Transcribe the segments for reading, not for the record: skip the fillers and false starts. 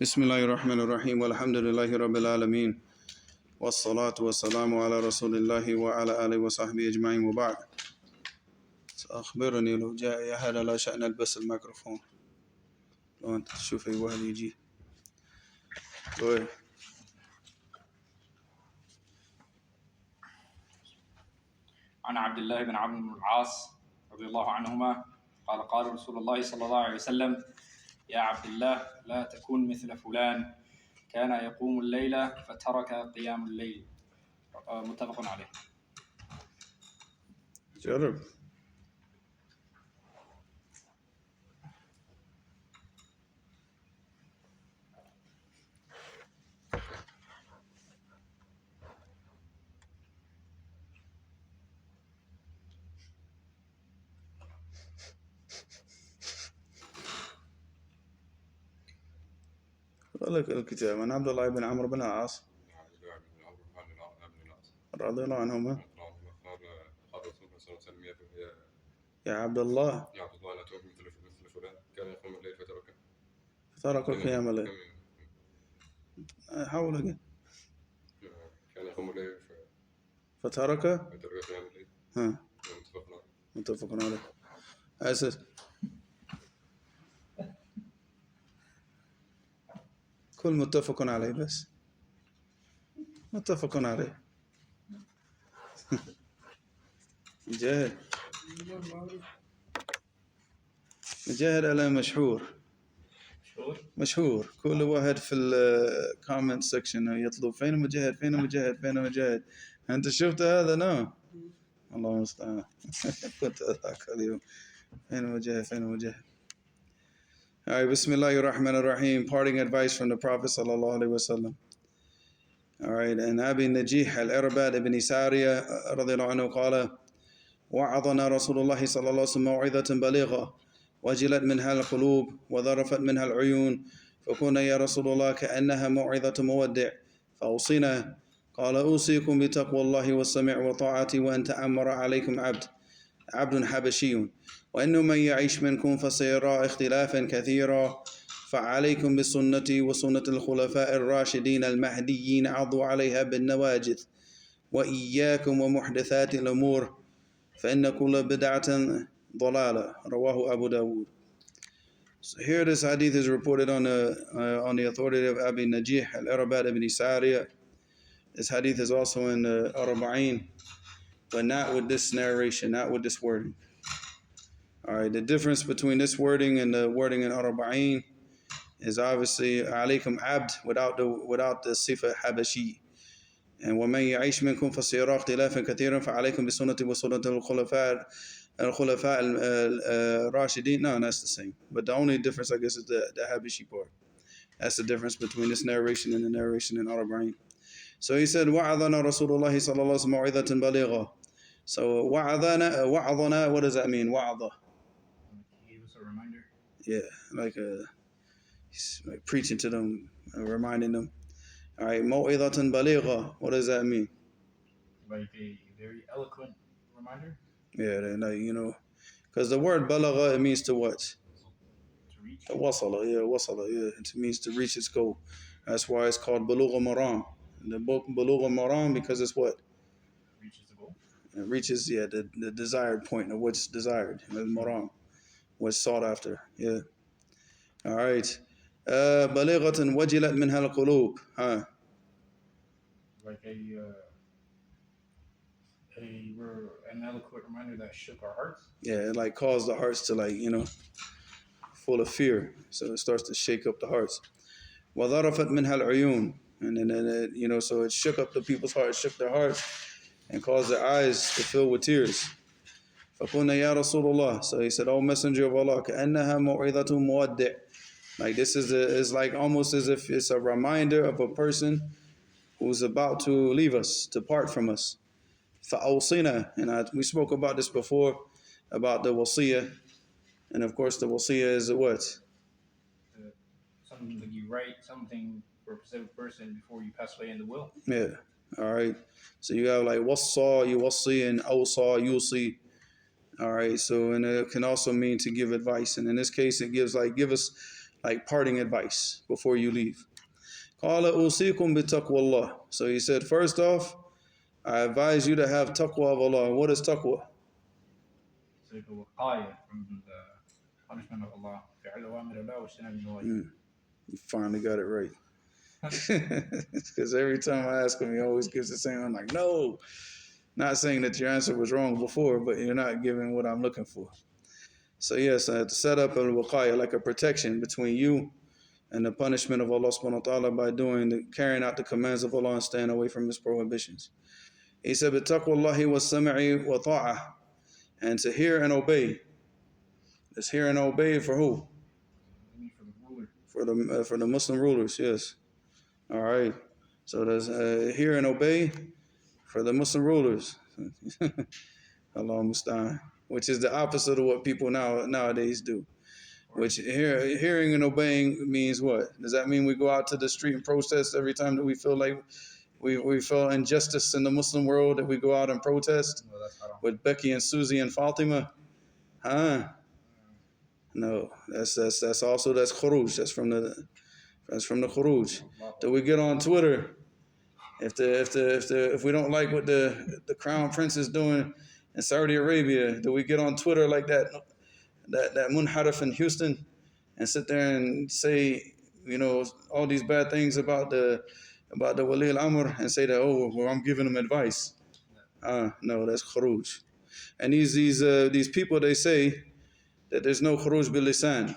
بسم الله الرحمن الرحيم والحمد لله رب العالمين والصلاة والسلام على رسول الله وعلى آله وصحبه أجمعين وبعد. أخبرني لو جاء هذا لا شأن البس الميكروفون لو أنت تشوف أي واحد يجي. عن عبد الله بن عمرو بن العاص رضي الله عنهما قال رسول الله صلى الله عليه وسلم: يا عبد الله لا تكن مثل فلان كان يقوم الليل فترك قيام الليل. متفق عليه. جرب. لك الكتاب عن عبد الله بن عمرو بن العاص رضي الله عنهما قال رسول الله صلى الله عليه وسلم: يا عبد الله لا تكن مثل فلان كان يقوم الليل فترك قيام الليل. حاول أجي. كان يقوم الليل فترك قيام الليل. ها متفق عليه. أساس كل متفق عليه بس متفق عليه. مجاهد على مشهور كل واحد في الكومنت سكشن يطلب فين مجاهد. أنت شفت هذا؟ نعم. الله المستعان. كنت ذاك اليوم فين مجاهد. All right, Bismillah ar-Rahman ar-Rahim. Parting advice from the Prophet sallallahu alaihi wasallam. All right, and Abi Najih al-Irbad ibn Sariya radiyallahu anhu قال: وعظنا رسول الله صلى الله عليه وسلم موعظة بليغة وجلت منها القلوب وذرفت منها العيون فكنا يا رسول الله كأنها موعظة مودع فأوصينا. قال: أوصيكم بتقوى الله والسمع وطاعته وأن تأمر عليكم عبد حبشي وإنه من يعيش منكم فسيرى اختلافا كثيرا فعليكم بسنتي وسنة الخلفاء الراشدين المهديين عضوا عليها بالنواجذ وإياكم ومحدثات الأمور فإن كل بدعة ضلالة. رواه Abu Dawud. So here this hadith is reported on the authority of Abi Najih al-Irbad ibn Sariya. This hadith is also in the Arba'in, but not with this narration, not with this wording. All right, the difference between this wording and the wording in Arba'in is obviously alaykum abd without the sifa habashi. And وَمَنْ يَعِيشْ مِنْكُمْ فَسَيَرَى اخْتِلَافًا كَثِيرًا فَعَلَيْكُمْ بِسُنَّتِي وَسُنَّةِ الْخُلَفَاءِ الرَّاشِدِينَ. No, that's the same. But the only difference, I guess, is the habashi part. That's the difference between this narration and the narration in Arba'in. So he said, وَعَظَنَا رَسُولُ اللَّهِ صَلَّى اللَّهُ عَلَيْهِ وَسَلَّمَ مَوْعِظَةً بَلِيغَةً. So وَعَظَنَا, what does that mean? وَعَظَ. He gave us a reminder. Yeah, like preaching to them, reminding them. All right, موعظة بليغة. What does that mean? Like a very eloquent reminder. Yeah, like, because the word balagha, it means to what? To reach. Wasala, yeah. It means to reach its goal. That's why it's called Bulugh al-Maram. The book Bulugh al-Maram, because it's what? Reaches the goal. It reaches, the desired point of what's desired. Al-Maram, what's sought after. Yeah. All right. بليغة وجلت منها القلوب. Like an eloquent reminder that shook our hearts. Yeah, it like caused the hearts to full of fear. So it starts to shake up the hearts. وَذَرَفَتْ مِنْهَا الْعُيُونَ. And then it, so it shook up the people's hearts, shook their hearts, and caused their eyes to fill with tears. فَقُلْنَا يَا رَسُولُ اللَّهِ. So he said, "O Messenger of Allah, كَأَنَّهَا مَوْعِظَةٌ مُوَدِّعٌ." Like this is like almost as if it's a reminder of a person who's about to leave us, to part from us. فَأَوْصِنَا. And we spoke about this before, about the wasiyah. And of course the wasiyah is what? Something that you write, something for a specific person before you pass away in the will. Yeah. All right. So you have like wassa, yuwassi, and awsa, yusi. All right. So, and it can also mean to give advice. And in this case, it gives give us like parting advice before you leave. قال أوصيكم بتقوى الله. So he said, first off, I advise you to have taqwa of Allah. What is taqwa? So وقاية from the punishment of Allah. فعل أوامر الله واجتناب النواهي. You finally got it right. Because every time I ask him, he always gives the same. I'm like, no. Not saying that your answer was wrong before, but you're not giving what I'm looking for. So yes, I had to set up a waqaya, like a protection between you and the punishment of Allah subhanahu wa ta'ala by carrying out the commands of Allah and staying away from His prohibitions. He said, بِتَقْوَى وَالسَّمْعِ وَطَاعَةِ, and to hear and obey. Let's hear and obey for who? For the Muslim rulers, yes. All right. So there's hear and obey for the Muslim rulers. Allah musta'an. Which is the opposite of what people nowadays do. Which hearing and obeying means what? Does that mean we go out to the street and protest every time that we feel like we feel injustice in the Muslim world, that we go out and protest? No, that's haram. With Becky and Susie and Fatima? Huh? No, that's khuruj. That's from the khuruj. Do we get on Twitter if we don't like what the crown prince is doing in Saudi Arabia? Do we get on Twitter like that munharif in Houston and sit there and say, all these bad things about the Wali al-Amr and say that, well, I'm giving them advice? No, that's khuruj. And these people, they say that there's no khuruj bil lisan.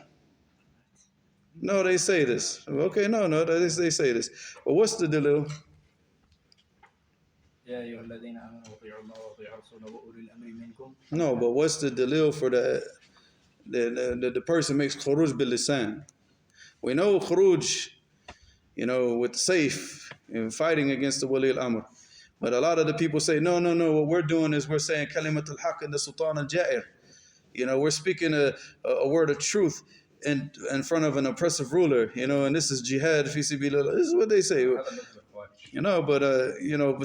No, they say this. Okay, no, they say this. But what's the dalil? No, but what's the dalil for the person makes khuruj bil lisan? We know khuruj, with safe and fighting against the Wali al-Amr. But a lot of the people say, no, what we're doing is we're saying kalimat al-haq in the sultan al-ja'ir. We're speaking a word of truth in front of an oppressive ruler, and this is jihad fi sabilillah. This is what they say. But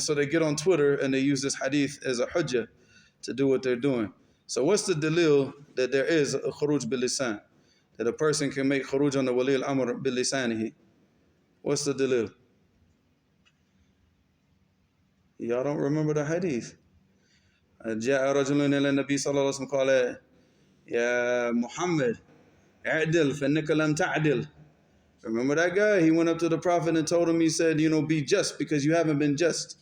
so they get on Twitter and they use this hadith as a hujjah to do what they're doing. So what's the dalil that there is a khuruj bil lisan? That a person can make khuruj on the Wali al-Amr bil lisanihi? What's the dalil? Y'all don't remember the hadith? جاء رجل إلى النبي صلى الله عليه وسلم قال يا محمد اعدل فإنك لم تعدل. Remember that guy? He went up to the Prophet and told him, he said, be just because you haven't been just.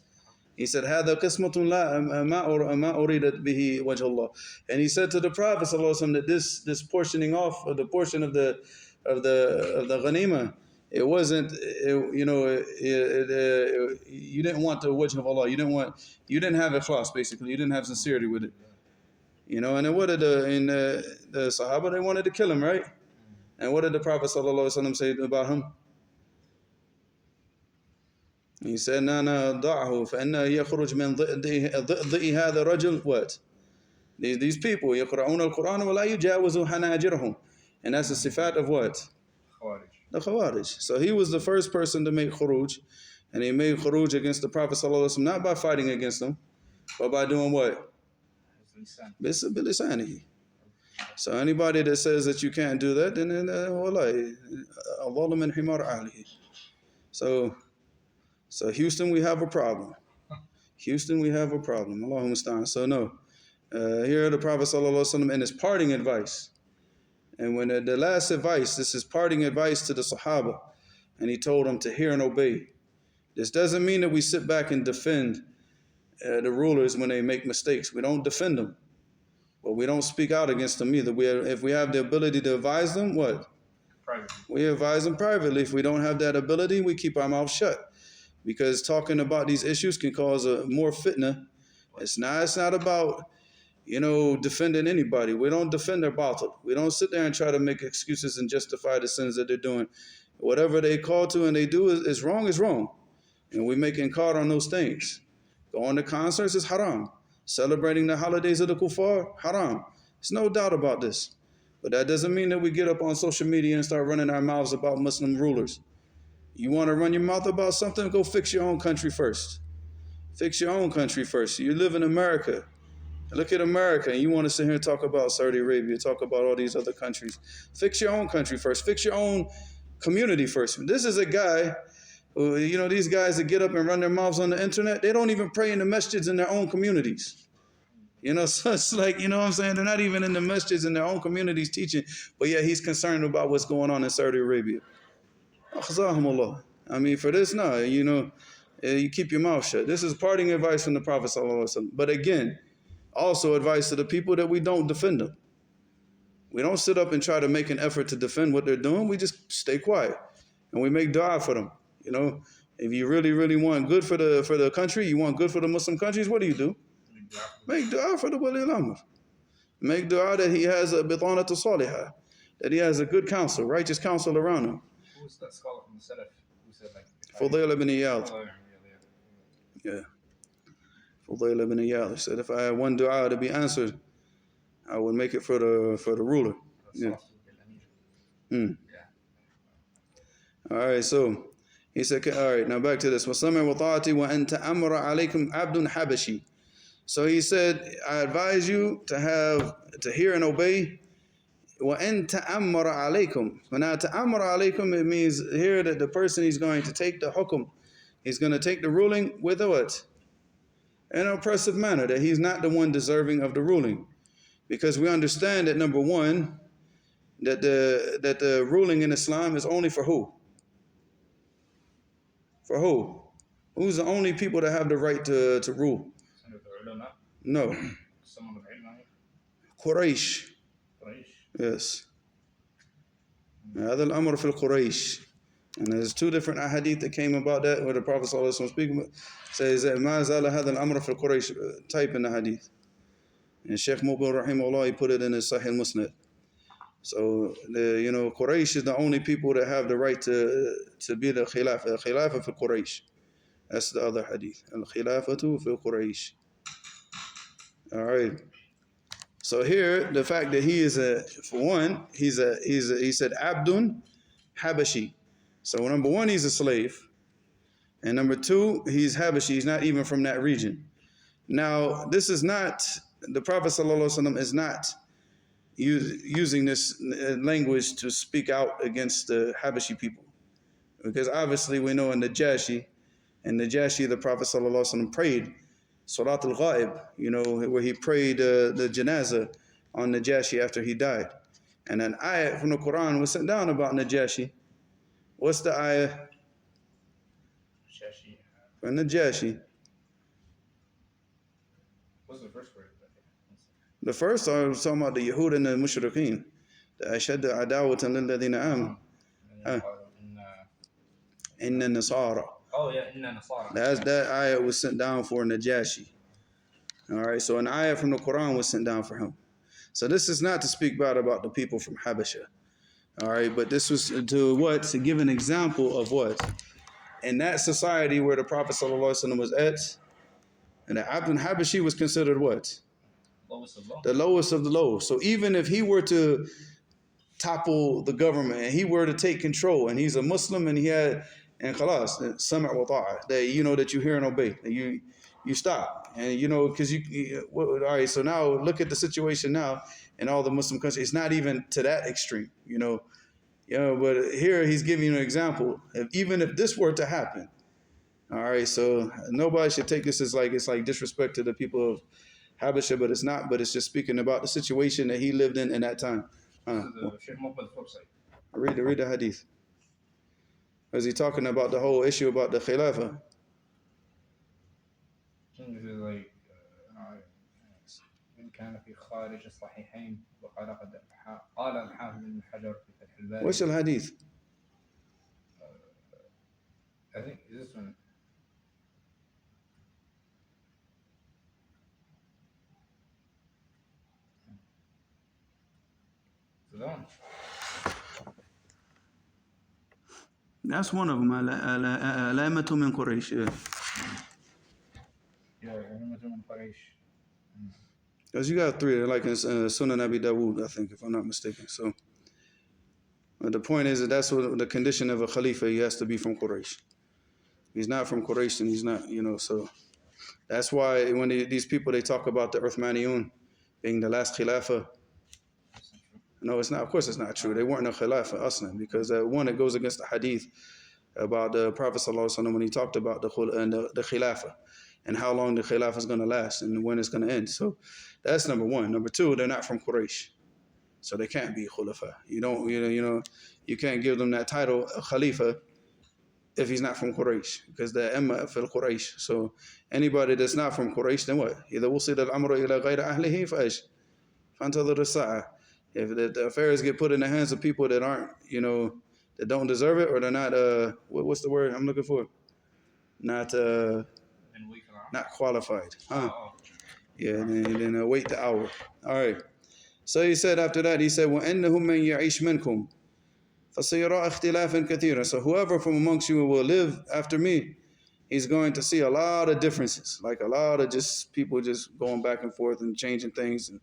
He said, هذا قسمة لا ما أريدت به وجه الله. And he said to the Prophet صلى الله عليه وسلم that this portioning off of the portion of the ghanima, it wasn't, you didn't want the wajh of Allah. You didn't have ikhlas, basically. You didn't have sincerity with it. And then what did the Sahaba, they wanted to kill him, right? And what did the Prophet ﷺ say about him? He said, no, دعه فإنه يخرج من ضئ هذا الرجل. What? These people, يقرؤون القرآن ولا يجاوز حناجرهم. And that's the sifat of what? The Khawarij. So he was the first person to make khuruj, and he made khuruj against the Prophet ﷺ, not by fighting against him, but by doing what? Bilisanihi. So anybody that says that you can't do that, then wallahi, Allah min himar ahlihi. So Houston, we have a problem. Houston, we have a problem. Allahumma musta'an. So no, here the Prophet ﷺ in his parting advice. And when the last advice, this is parting advice to the Sahaba, and he told them to hear and obey. This doesn't mean that we sit back and defend the rulers when they make mistakes. We don't defend them, but we don't speak out against them either. If we have the ability to advise them, what? Privately. We advise them privately. If we don't have that ability, we keep our mouth shut. Because talking about these issues can cause more fitna. It's not about defending anybody. We don't defend their batil. We don't sit there and try to make excuses and justify the sins that they're doing. Whatever they call to and they do is wrong is wrong. And we make inkar on those things. Going to concerts is haram. Celebrating the holidays of the kuffar, haram. There's no doubt about this. But that doesn't mean that we get up on social media and start running our mouths about Muslim rulers. You want to run your mouth about something? Go fix your own country first. Fix your own country first. You live in America. Look at America, and you want to sit here and talk about Saudi Arabia, talk about all these other countries. Fix your own country first. Fix your own community first. This is a guy who, these guys that get up and run their mouths on the internet, they don't even pray in the masjids in their own communities. So it's like, what I'm saying? They're not even in the masjids in their own communities teaching, but yet he's concerned about what's going on in Saudi Arabia. I mean, for this, no, you keep your mouth shut. This is parting advice from the Prophet ﷺ. But again, also advice to the people that we don't defend them. We don't sit up and try to make an effort to defend what they're doing. We just stay quiet and we make dua for them. If you really, really want good for the country, you want good for the Muslim countries, what do? Make dua for the Wali al-Amr. Make dua that he has a bitanatu salihah, that he has a good counsel, righteous counsel around him. Who's that scholar from the Salaf who said like Fudayl ibn Iyad. Yeah. Fudayl ibn Iyad said, if I had one dua to be answered, I would make it for the ruler. Yeah. All right, so he said, all right, now back to this. وَسَمِعْ وَطَاعَتِي وَأَن تَأَمْرَ عَلَيْكُمْ عَبْدٌ حَبَشِي. So he said, I advise you to hear and obey. وَأَن تَأَمَّرَ عَلَيْكُمْ. When I تَأَمَّرَ عَلَيْكُمْ, it means here that the person he's going to take the hukum. He's going to take the ruling with a what? In an oppressive manner, that he's not the one deserving of the ruling. Because we understand that, number one, that the ruling in Islam is only for who? For who? Who's the only people that have the right to rule? No. Quraysh. Yes. هذا الأمر في القريش. And there's two different ahadith that came about that, where the Prophet ﷺ speaking says that ما زال هذا الأمر في القريش, type in the hadith. And Sheikh Mubil rahimahullah, he put it in his Sahih Musnad. So Quraysh is the only people that have the right to be the khilafah. Khilafah fi Quraysh. That's the other hadith. Al-khilafatu fi Quraysh. All right. So here, the fact that he is for one, he said Abdun Habashi. So number one, he's a slave. And number two, he's Habashi. He's not even from that region. Now, this is not, the Prophet ﷺ is not using this language to speak out against the Habashi people. Because obviously we know in Najashi, the Prophet ﷺ prayed Salat al-Ghaib, where he prayed the janazah on Najashi after he died. And an ayat from the Quran was sent down about Najashi. What's the ayah? For Najashi. What's the first word? The first I was talking about the Yahud and the Mushrikeen. The Ashad adawatan lilladhina amanu. Inna Nasara. Oh yeah, Inna Nasara. That ayah was sent down for Najashi. All right, so an ayah from the Quran was sent down for him. So this is not to speak bad about the people from Habasha. All right, but this was to what? To give an example of what? In that society where the Prophet ﷺ was at, and the Abdul Habashi was considered what? Lowest of low. The lowest of the low. So even if he were to topple the government and he were to take control, and he's a Muslim and he had, and khalas, sama' wa ta'a, that you hear and obey, that you stop, and because all right. So now look at the situation now in all the Muslim countries. It's not even to that extreme, But here he's giving you an example. Even if this were to happen, all right. So nobody should take this as it's like disrespect to the people of Habasha, but it's not. But it's just speaking about the situation that he lived in that time. Read the hadith. Is he talking about the whole issue about the khilafah? What's the hadith? I think is this one. That's one of them. Alamatu min Quraysh. Yeah, Alamatu min Quraysh. Because you got three, like in Sunan Abi Dawood, I think, if I'm not mistaken. So, but the point is that that's what the condition of a Khalifa. He has to be from Quraysh. If he's not from Quraysh, then he's not, so. That's why when these people, they talk about the Uthmaniyun being the last Khilafah. No, it's not. Of course, it's not true. They weren't a Khilafah, Aslan, because one, it goes against the Hadith about the Prophet ﷺ when he talked about the Khilafah and how long the Khilafah is going to last and when it's going to end. So that's number one. Number two, they're not from Quraysh, so they can't be Khulafa. You can't give them that title, Khalifa, if he's not from Quraysh, because the Emma fil Quraysh. So anybody that's not from Quraysh, then what? إذا وصل الأمر إلى غير أهله فإيش؟ فانتظر الساعة. If the affairs get put in the hands of people that aren't, that don't deserve it, or they're not, what's the word I'm looking for? Not qualified. Huh? Yeah, then wait the hour. All right. So he said after that, he said, وَإِنَّهُ مَنْ يَعِيشْ مِنْكُمْ فَسَيَرَى اخْتِلَافًا كَثِيرًا. So whoever from amongst you will live after me, he's going to see a lot of differences, like a lot of just people just going back and forth and changing things. And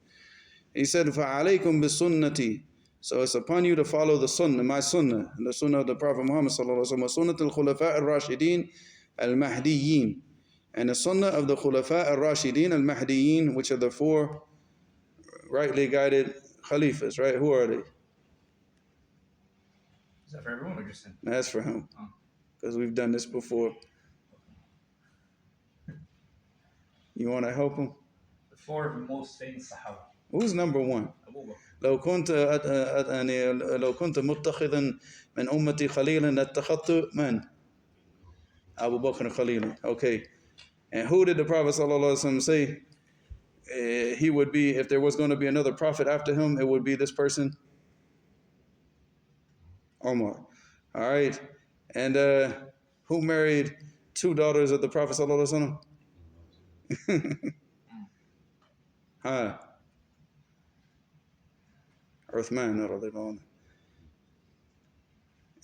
he said, فَعَلَيْكُمْ بِالسُنَّةِ. So it's upon you to follow the sunnah, my sunnah, and the sunnah of the Prophet Muhammad sallallahu alaihi wasallam, sunnah al-khulafa al-rashidin al-mahdiyyin, and the sunnah of the khulafa al-rashidin al-mahdiyyin, which are the four rightly guided khalifas, right? Who are they? Is that for everyone or just him? That's for him, because we've done this before. You want to help him? The four most famous Sahaba. Who's number one? Abu Bakr. لو كنت متخذا من أمتي خليلا لاتخذت من؟ Abu Bakr Khalil. Okay. And who did the Prophet ﷺ say he would be, if there was going to be another prophet after him, it would be this person? Omar. All right. And who married two daughters of the Prophet ﷺ? Huh? Uthman radiallahu anhu.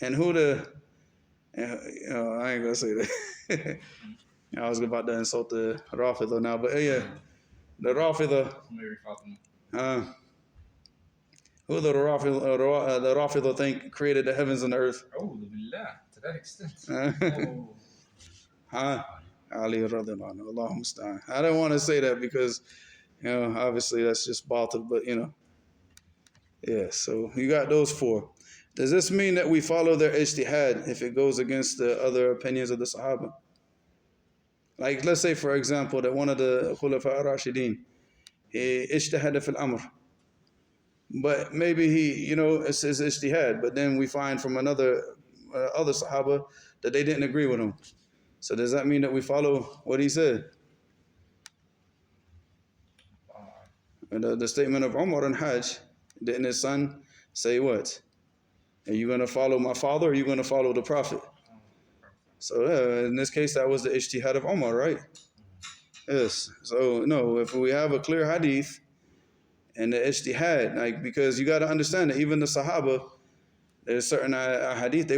And who I ain't gonna say that. I was about to insult the Rafida now, but yeah, the Rafida. Who the Rafida think created the heavens and the earth? Oh, billah, to that extent. Ali radiallahu anhu. Allahu musta'an. I don't want to say that because, obviously that's just batil, but yeah, so you got those four. Does this mean that we follow their ijtihad if it goes against the other opinions of the Sahaba? Like, let's say, for example, that one of the Khulafa al-Rashidin, he ijtihad fil amr. But maybe he, it's his ijtihad, but then we find from other Sahaba that they didn't agree with him. So does that mean that we follow what he said? And the statement of Umar and Hajj, didn't his son say what? Are you going to follow my father or are you going to follow the Prophet? So in this case, that was the ijtihad of Umar, right? Yes. So no, if we have a clear hadith and the ijtihad, because you got to understand that even the Sahaba, there's certain hadith,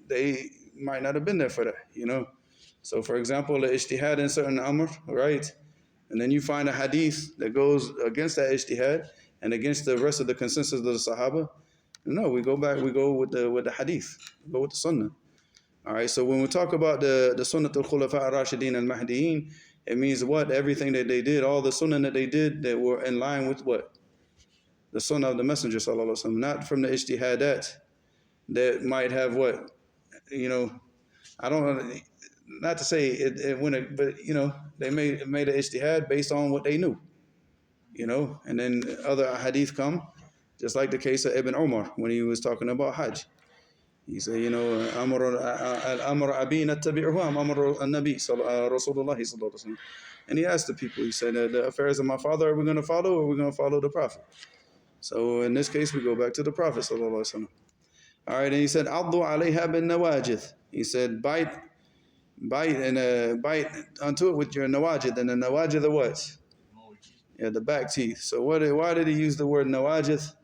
they might not have been there for that, So for example, the ijtihad in certain amr, right? And then you find a hadith that goes against that ijtihad and against the rest of the consensus of the Sahaba. No, we go with the hadith, we go with the sunnah. All right, so when we talk about the sunnah al-khulafa al-rashidin al-mahdiyyin, it means what? Everything that they did, all the sunnah that they did that were in line with what? The sunnah of the Messenger sallallahu alaihi wasallam, not from the ijtihadat that might have what? I don't, not to say it went, but they made an ijtihad based on what they knew, and then other hadith come, just like the case of Ibn Umar when he was talking about Hajj. He said, al-amr abi nattabi'uhu am amr an-nabi Rasulullah sallallahu alaihi wasallam. And he asked the people, he said, the affairs of my father, are we going to follow or are we going to follow the Prophet? So in this case, we go back to the Prophet sallallahu alaihi wasallam. All right, and he said, "Addu alayha bin nawajid." He said, bite onto it with your nawajid, and the nawajid are what? Yeah, the back teeth. So why did he use the word nawajid?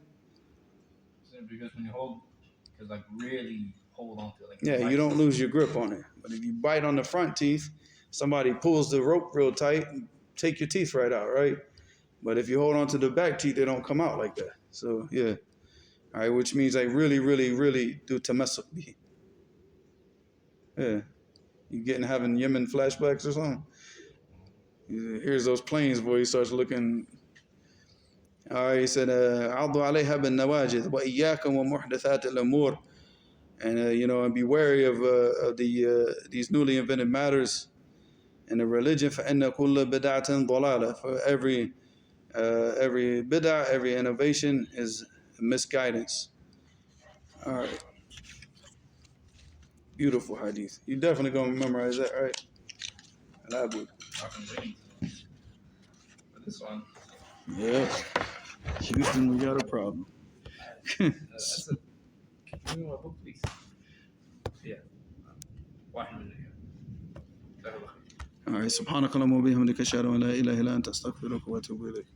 Because when you really hold on to it. Yeah, you don't lose your grip on it. But if you bite on the front teeth, somebody pulls the rope real tight and take your teeth right out, right? But if you hold on to the back teeth, they don't come out like that. So yeah. All right, which means I really, really, really do tamassuk bihi. Yeah. You having Yemen flashbacks or something? He hears those planes, boy. He starts looking. All right, he said, "A'udhu alayha bin nawajid wa iyyakum wa muhdathat al-umur." And and be wary of these newly invented matters in the religion. فَإِنَّ كُلَّ بِدْعَةٍ ضَلَالَةٍ. For every bid'ah, every innovation is misguidance. All right, beautiful hadith. You definitely gonna memorize that, right? I've been waiting for this one. Yeah. Houston, we got a problem. That's it. Give me my book, please. Yeah. واحد منهم. All right. سبحانك اللهم وبحمدك أشهد أن لا إله إلا أنت أستغفرك وأتوب إليك.